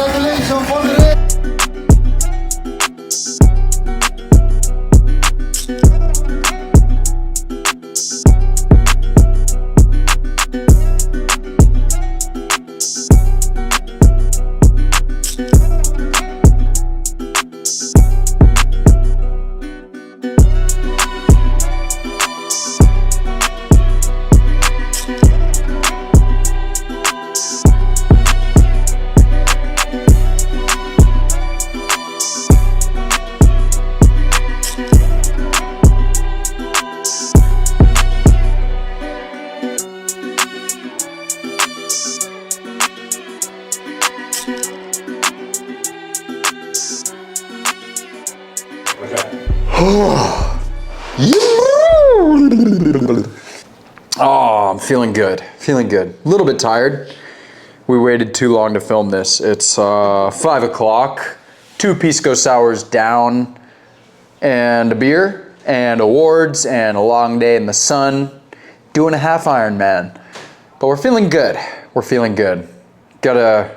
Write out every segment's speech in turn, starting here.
Congratulations for the race. Oh, I'm feeling good. Feeling good. A little bit tired. We waited too long to film this. It's 5 o'clock, 2 Pisco Sours down, and a beer, and awards, and a long day in the sun, doing a half Ironman. But we're feeling good. We're feeling good. Gotta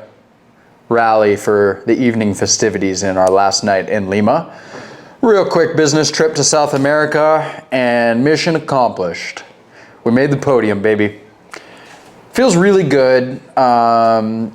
rally for the evening festivities in our last night in Lima. Real quick business trip to South America, and mission accomplished. We made the podium, baby. Feels really good to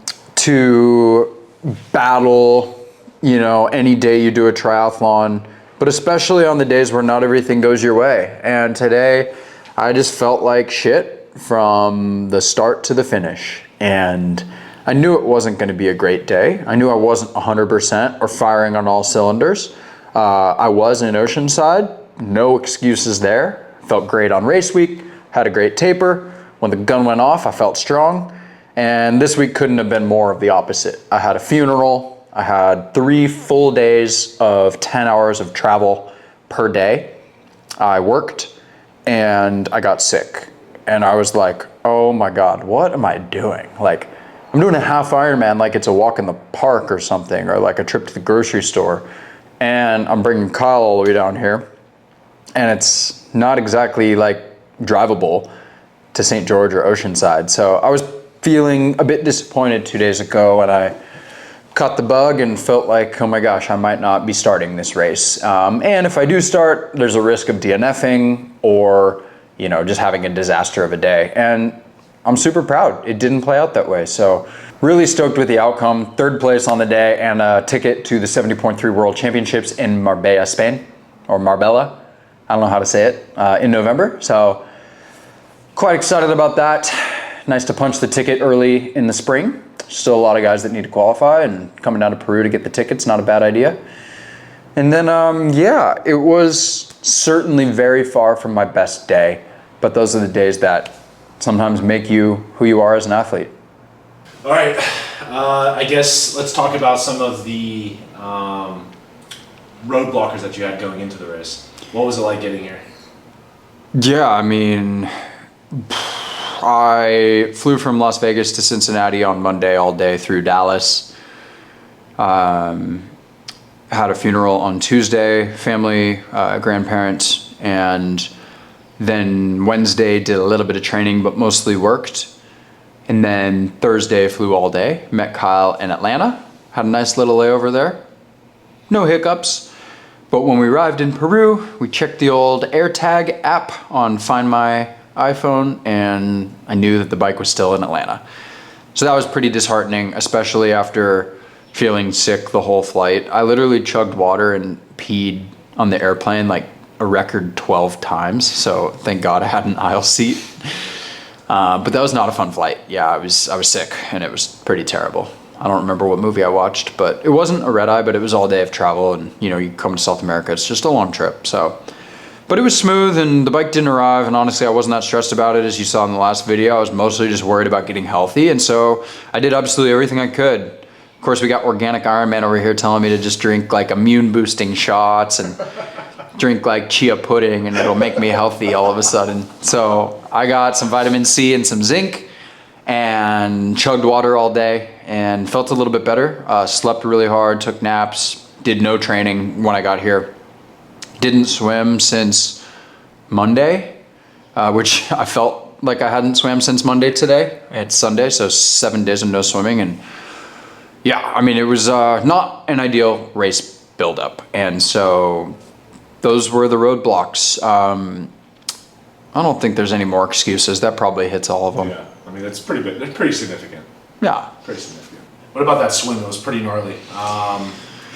battle, you know, any day you do a triathlon, but especially on the days where not everything goes your way. And today, I just felt like shit from the start to the finish. And I knew it wasn't gonna be a great day. I knew I wasn't 100% or firing on all cylinders. I was in Oceanside, no excuses there. Felt great on race week, had a great taper. When the gun went off, I felt strong. And this week couldn't have been more of the opposite. I had a funeral. I had 3 full days of 10 hours of travel per day. I worked and I got sick. And I was like, oh my God, what am I doing? Like, I'm doing a half Ironman like it's a walk in the park or something, or like a trip to the grocery store. And I'm bringing Kyle all the way down here. And it's not exactly like drivable to St. George or Oceanside. So I was feeling a bit disappointed 2 days ago when I caught the bug and felt like, oh my gosh, I might not be starting this race. And if I do start, there's a risk of DNFing or, you know, just having a disaster of a day. And I'm super proud. It didn't play out that way. So really stoked with the outcome. 3rd place on the day and a ticket to the 70.3 World Championships in Marbella, Spain, or Marbella. I don't know how to say it, in November. So quite excited about that. Nice to punch the ticket early in the spring. Still a lot of guys that need to qualify, and coming down to Peru to get the tickets, not a bad idea. And then, yeah, it was certainly very far from my best day, but those are the days that sometimes make you who you are as an athlete. All right, I guess let's talk about some of the roadblockers that you had going into the race. What was it like getting here? Yeah, I mean, I flew from Las Vegas to Cincinnati on Monday all day through Dallas. Had a funeral on Tuesday, family, grandparents, and then Wednesday did a little bit of training, but mostly worked. And then Thursday flew all day, met Kyle in Atlanta, had a nice little layover there. No hiccups. But when we arrived in Peru, we checked the old AirTag app on Find My iPhone, and I knew that the bike was still in Atlanta. So that was pretty disheartening, especially after feeling sick the whole flight. I literally chugged water and peed on the airplane like a record 12 times. So thank God I had an aisle seat. But that was not a fun flight. Yeah, I was sick and it was pretty terrible. I don't remember what movie I watched, but it wasn't a red eye, but it was all day of travel, and you know, you come to South America, it's just a long trip. So, but it was smooth and the bike didn't arrive, and honestly I wasn't that stressed about it. As you saw in the last video, I was mostly just worried about getting healthy, and so I did absolutely everything I could. Of course, we got Organic Ironman over here telling me to just drink like immune boosting shots and drink like chia pudding and it'll make me healthy all of a sudden. So I got some vitamin C and some zinc and chugged water all day and felt a little bit better. Slept really hard, took naps, did no training when I got here. Didn't swim since Monday, which I felt like I hadn't swam since Monday today. It's Sunday, so 7 days of no swimming, and Yeah, I mean, it was not an ideal race buildup. And so those were the roadblocks. I don't think there's any more excuses. That probably hits all of them. Yeah, I mean, that's pretty big. That's pretty significant. Yeah. Pretty significant. What about that swim? It was pretty gnarly.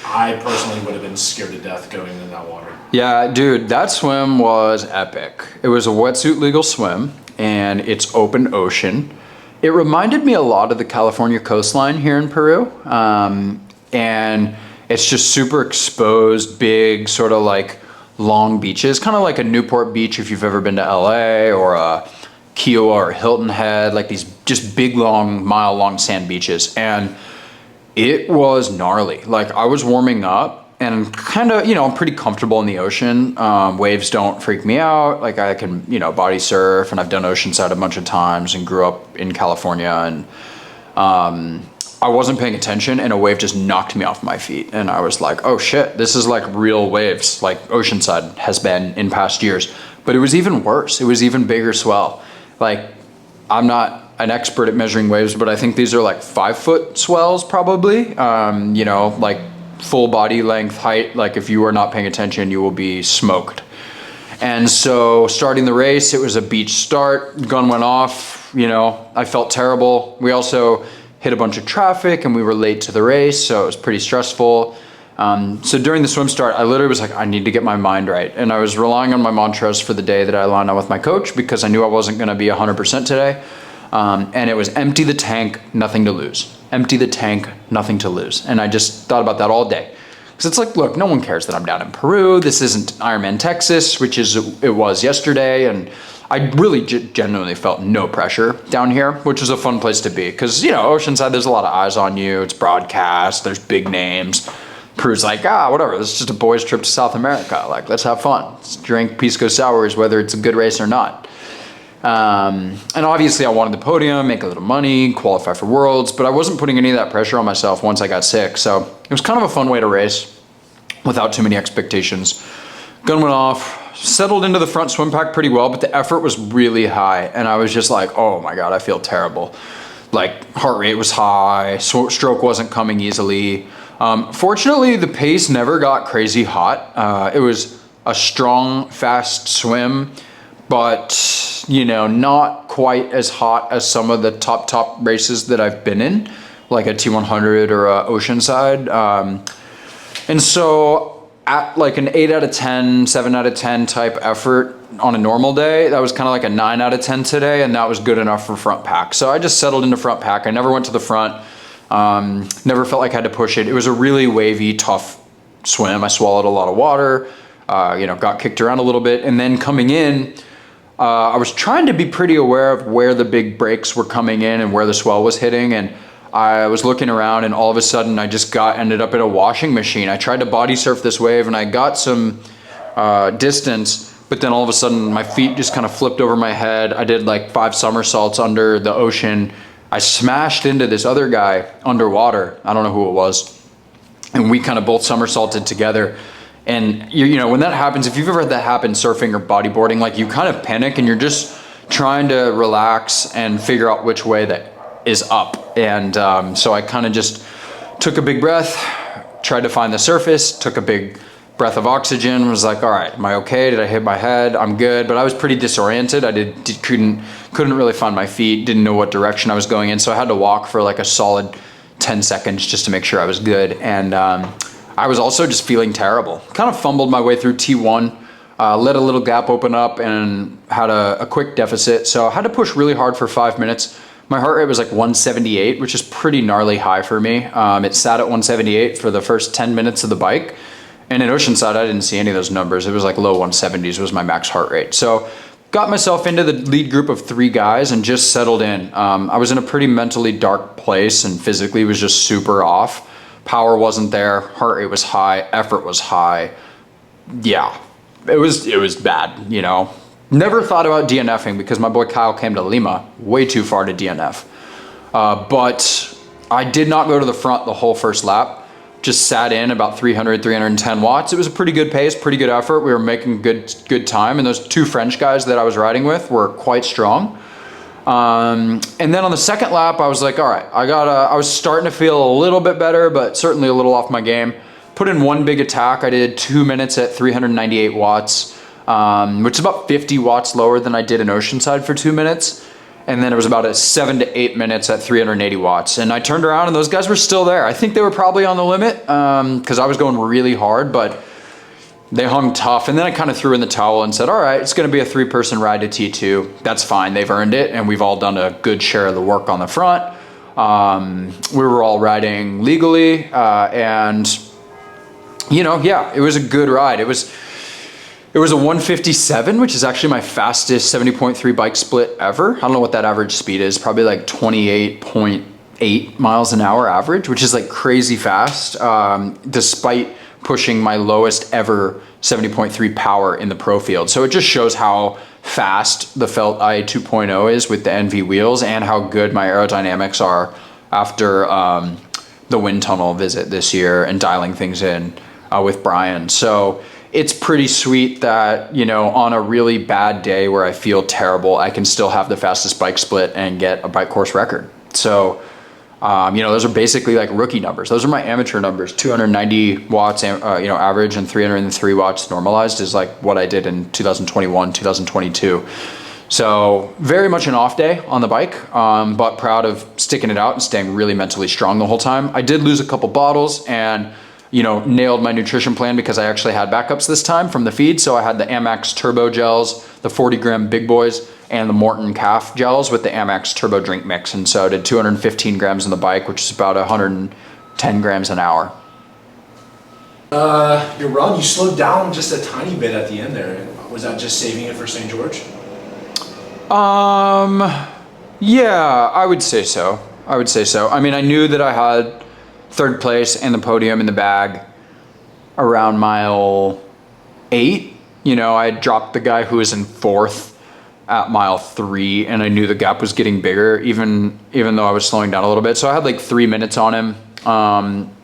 I personally would have been scared to death going in that water. Yeah, dude, that swim was epic. It was a wetsuit legal swim, and it's open ocean. It reminded me a lot of the California coastline here in Peru. And it's just super exposed, big, sort of like long beaches, kind of like a Newport Beach if you've ever been to LA, or a Kiowa or Hilton Head, like these just big, long, mile-long sand beaches. And it was gnarly. Like, I was warming up and kind of, you know, I'm pretty comfortable in the ocean. Waves don't freak me out. Like, I can, you know, body surf, and I've done Oceanside a bunch of times and grew up in California. And I wasn't paying attention, and a wave just knocked me off my feet. And I was like, oh shit, this is like real waves, like Oceanside has been in past years. But it was even worse. It was even bigger swell. Like, I'm not an expert at measuring waves, but I think these are like 5-foot swells probably. You know, like full body length, height. Like, if you are not paying attention, you will be smoked. And so starting the race, it was a beach start, gun went off, you know, I felt terrible. We also hit a bunch of traffic and we were late to the race, so it was pretty stressful. So during the swim start, I literally was like, I need to get my mind right. And I was relying on my mantras for the day that I aligned on with my coach, because I knew I wasn't gonna be 100% today. And it was empty the tank, nothing to lose. Empty the tank, nothing to lose. And I just thought about that all day. Because it's like, look, no one cares that I'm down in Peru. This isn't Ironman Texas, which it was yesterday. And I really genuinely felt no pressure down here, which was a fun place to be. Because, you know, Oceanside, there's a lot of eyes on you. It's broadcast. There's big names. Peru's like, whatever. This is just a boys' trip to South America. Like, let's have fun. Let's drink Pisco Sours, whether it's a good race or not. And obviously I wanted the podium, make a little money, qualify for Worlds, but I wasn't putting any of that pressure on myself once I got sick. So it was kind of a fun way to race without too many expectations. Gun went off, settled into the front swim pack pretty well, but the effort was really high. And I was just like, oh my God, I feel terrible. Like, heart rate was high, stroke wasn't coming easily. Fortunately, the pace never got crazy hot. It was a strong, fast swim, but, you know, not quite as hot as some of the top races that I've been in, like a T100 or a Oceanside. And so at like an 8 out of 10, 7 out of 10 type effort on a normal day, that was kind of like a 9 out of 10 today, and that was good enough for front pack. So I just settled into front pack. I never went to the front, never felt like I had to push it. It was a really wavy, tough swim. I swallowed a lot of water, you know, got kicked around a little bit. And then coming in, I was trying to be pretty aware of where the big breaks were coming in and where the swell was hitting. And I was looking around, and all of a sudden I just ended up in a washing machine. I tried to body surf this wave, and I got some distance, but then all of a sudden my feet just kind of flipped over my head. I did like 5 somersaults under the ocean. I smashed into this other guy underwater. I don't know who it was. And we kind of both somersaulted together. And you know, when that happens, if you've ever had that happen surfing or bodyboarding, like, you kind of panic and you're just trying to relax and figure out which way that is up. And so I kind of just took a big breath, tried to find the surface, took a big breath of oxygen, was like, all right, am I okay? Did I hit my head? I'm good. But I was pretty disoriented. I couldn't really find my feet, didn't know what direction I was going in. So I had to walk for like a solid 10 seconds just to make sure I was good. And I was also just feeling terrible. Kind of fumbled my way through T1, let a little gap open up and had a quick deficit. So I had to push really hard for 5 minutes. My heart rate was like 178, which is pretty gnarly high for me. It sat at 178 for the first 10 minutes of the bike. And in Oceanside, I didn't see any of those numbers. It was like low 170s was my max heart rate. So got myself into the lead group of 3 guys and just settled in. I was in a pretty mentally dark place and physically was just super off. Power wasn't there, heart rate was high, effort was high. Yeah, it was bad, you know. Never thought about DNFing because my boy Kyle came to Lima, way too far to DNF. But I did not go to the front the whole first lap. Just sat in about 300, 310 watts. It was a pretty good pace, pretty good effort. We were making good time, and those 2 French guys that I was riding with were quite strong. And then on the second lap, I was like, all right, I was starting to feel a little bit better, but certainly a little off my game. Put in one big attack. I did 2 minutes at 398 watts, which is about 50 watts lower than I did in Oceanside for 2 minutes. And then it was about 7 to 8 minutes at 380 watts. And I turned around and those guys were still there. I think they were probably on the limit because I was going really hard, but they hung tough. And then I kind of threw in the towel and said, all right, it's going to be a 3-person ride to T2. That's fine. They've earned it. And we've all done a good share of the work on the front. We were all riding legally. And, you know, yeah, it was a good ride. It was a 157, which is actually my fastest 70.3 bike split ever. I don't know what that average speed is. Probably like 28.8 miles an hour average, which is like crazy fast, despite pushing my lowest ever 70.3 power in the pro field. So it just shows how fast the Felt IA 2.0 is with the NV wheels and how good my aerodynamics are after the wind tunnel visit this year and dialing things in with Brian. So it's pretty sweet that, you know, on a really bad day where I feel terrible, I can still have the fastest bike split and get a bike course record. So, you know, those are basically like rookie numbers. Those are my amateur numbers. 290 watts, you know, average and 303 watts normalized is like what I did in 2021, 2022. So very much an off day on the bike, but proud of sticking it out and staying really mentally strong the whole time. I did lose a couple bottles and, you know, nailed my nutrition plan because I actually had backups this time from the feed. So I had the Amex Turbo gels, the 40-gram Big Boys, and the Morton Calf gels with the Amex Turbo drink mix. And so I did 215 grams on the bike, which is about 110 grams an hour. Your run, you slowed down just a tiny bit at the end there. Was that just saving it for St. George? Yeah, I would say so. I mean, I knew that I had third place and the podium in the bag around mile 8. You know, I dropped the guy who was in 4th at mile 3, and I knew the gap was getting bigger, even though I was slowing down a little bit. So I had like 3 minutes on him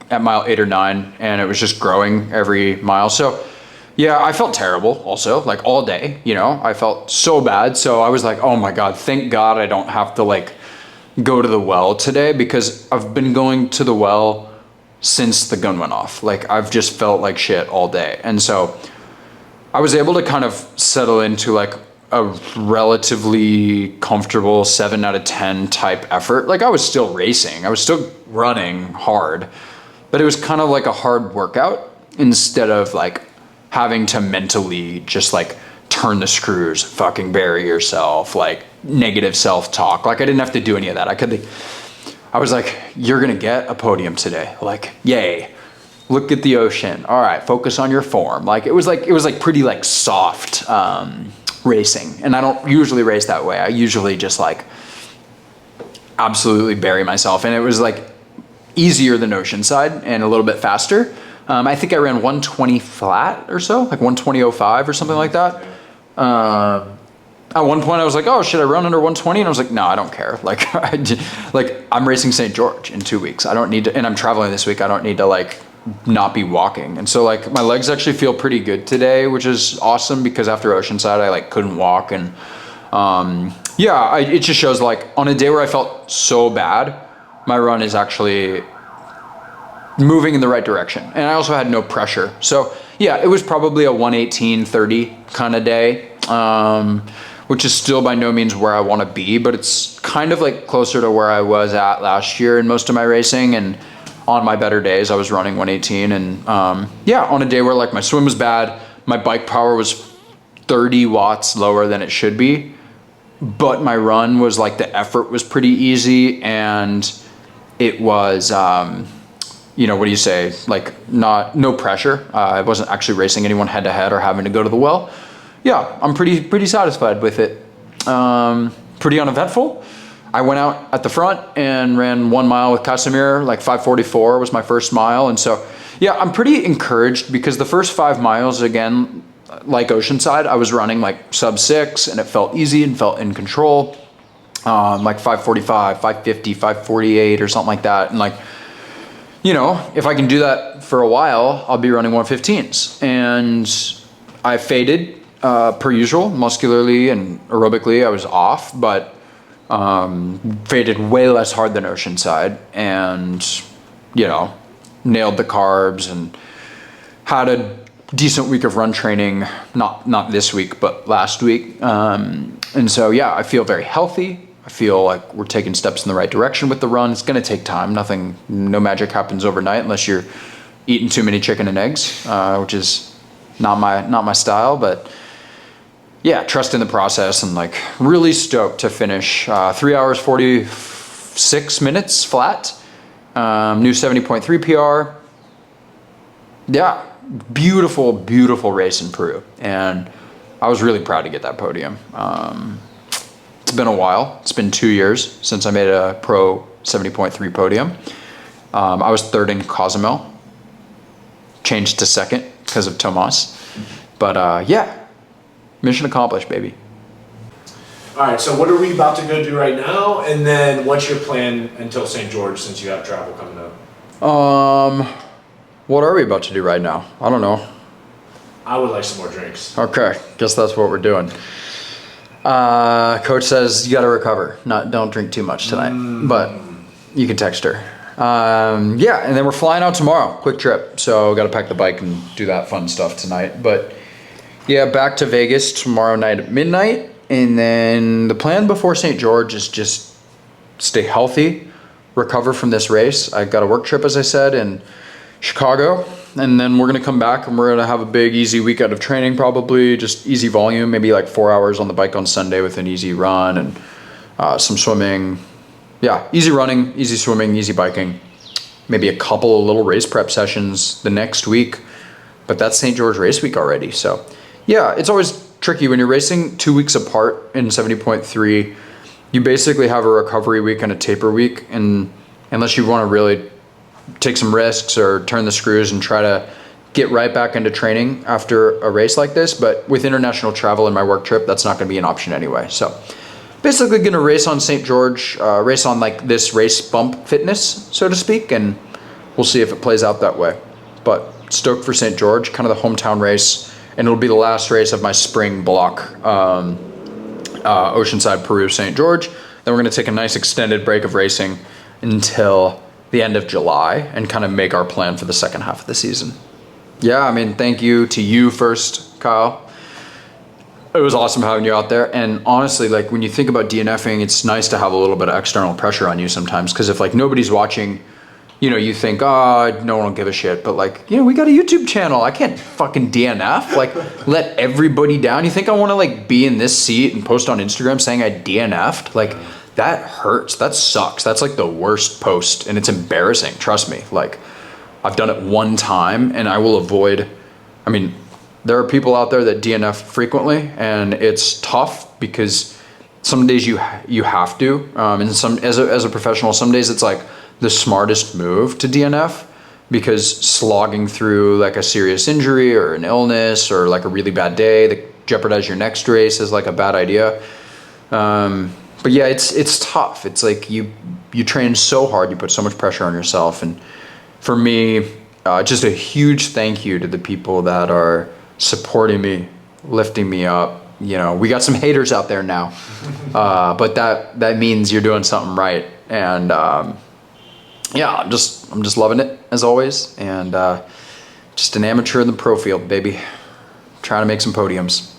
at mile 8 or 9, and it was just growing every mile. So yeah, I felt terrible also, like all day, you know, I felt so bad. So I was like, oh my God, thank God I don't have to like go to the well today, because I've been going to the well since the gun went off. Like I've just felt like shit all day. And so I was able to kind of settle into like a relatively comfortable 7 out of 10 type effort. Like I was still racing, I was still running hard, but it was kind of like a hard workout instead of like having to mentally just like turn the screws, fucking bury yourself, like negative self-talk. Like I didn't have to do any of that. I was like, you're gonna get a podium today. Like, yay. Look at the ocean. All right, focus on your form. Like it was like pretty like soft racing. And I don't usually race that way. I usually just like absolutely bury myself. And it was like easier than Oceanside and a little bit faster. I think I ran 120 flat or so, like 120.05 or something like that. At one point I was like, oh, should I run under 120? And I was like, no, I don't care. Like, I'm racing St. George in 2 weeks. I don't need to, and I'm traveling this week. I don't need to like not be walking. And so like my legs actually feel pretty good today, which is awesome, because after Oceanside I like couldn't walk. And yeah, it just shows like on a day where I felt so bad, my run is actually moving in the right direction. And I also had no pressure. So yeah, it was probably a 118:30 kind of day, which is still by no means where I want to be, but it's kind of like closer to where I was at last year in most of my racing. And on my better days, I was running 118. And yeah, on a day where like my swim was bad, my bike power was 30 watts lower than it should be, but my run was like, the effort was pretty easy, and it was, you know, what do you say? Like no pressure. I wasn't actually racing anyone head to head or having to go to the well. Yeah, I'm pretty satisfied with it. Pretty uneventful. I went out at the front and ran 1 mile with Casimir, like 5:44 was my first mile. And so, yeah, I'm pretty encouraged, because the first 5 miles, again, like Oceanside, I was running like sub 6 and it felt easy and felt in control. Like 5:45, 5:50, 5:48 or something like that. And like, you know, if I can do that for a while, I'll be running 115s. And I faded per usual, muscularly and aerobically, I was off, but Faded way less hard than Oceanside, and nailed the carbs and had a decent week of run training. Not this week, but last week. And so yeah, I feel very healthy. I feel like we're taking steps in the right direction with the run. It's going to take time. No magic happens overnight unless you're eating too many chicken and eggs, which is not my style. But yeah, trust in the process, and like really stoked to finish 3 hours 46 minutes flat. New 70.3 PR. Yeah, beautiful race in Peru, and I was really proud to get that podium. It's been a while. It's been 2 years since I made a pro 70.3 podium. I was third in Cozumel, changed to second because of Tomas. But yeah, mission accomplished, baby. All right, so what are we about to go do right now? And then what's your plan until St. George, since you have travel coming up? What are we about to do right now? I don't know. I would like some more drinks. Okay, guess that's what we're doing. Coach says you got to recover. Don't drink too much tonight, but you can text her. Yeah, and then we're flying out tomorrow. Quick trip, so got to pack the bike and do that fun stuff tonight. But yeah, back to Vegas tomorrow night at midnight, and then the plan before St. George is just stay healthy, recover from this race. I got a work trip, as I said, in Chicago, and then we're gonna come back and we're gonna have a big easy weekend of training, probably just easy volume, maybe like 4 hours on the bike on Sunday with an easy run and some swimming. Yeah, easy running, easy swimming, easy biking, maybe a couple of little race prep sessions the next week, but that's St. George race week already. So yeah, it's always tricky when you're racing 2 weeks apart in 70.3. You basically have a recovery week and a taper week, and unless you want to really take some risks or turn the screws and try to get right back into training after a race like this. But with international travel and my work trip, that's not going to be an option anyway. So basically going to race on St. George, race on like this race bump fitness, so to speak, and we'll see if it plays out that way. But stoked for St. George, kind of the hometown race, and it'll be the last race of my spring block, Oceanside, Peru, St. George. Then we're going to take a nice extended break of racing until the end of July and kind of make our plan for the second half of the season. Yeah, I mean, thank you to you first, Kyle. It was awesome having you out there. And honestly, like when you think about DNFing, it's nice to have a little bit of external pressure on you sometimes, because if like nobody's watching, you think, oh, no one will give a shit. But like, we got a YouTube channel. I can't fucking DNF. Like, let everybody down. You think I want to like be in this seat and post on Instagram saying I DNF'd? Like, that hurts. That sucks. That's like the worst post, and it's embarrassing. Trust me. Like, I've done it one time, and I will avoid. I mean, there are people out there that DNF frequently, and it's tough because some days you have to, and some as a professional, some days it's like the smartest move to DNF, because slogging through like a serious injury or an illness or like a really bad day that jeopardize your next race is like a bad idea. But yeah, it's tough. It's like you train so hard, you put so much pressure on yourself. And for me, just a huge thank you to the people that are supporting me, lifting me up. We got some haters out there now, but that means you're doing something right. And yeah, I'm just loving it as always. And just an amateur in the pro field, baby. Trying to make some podiums.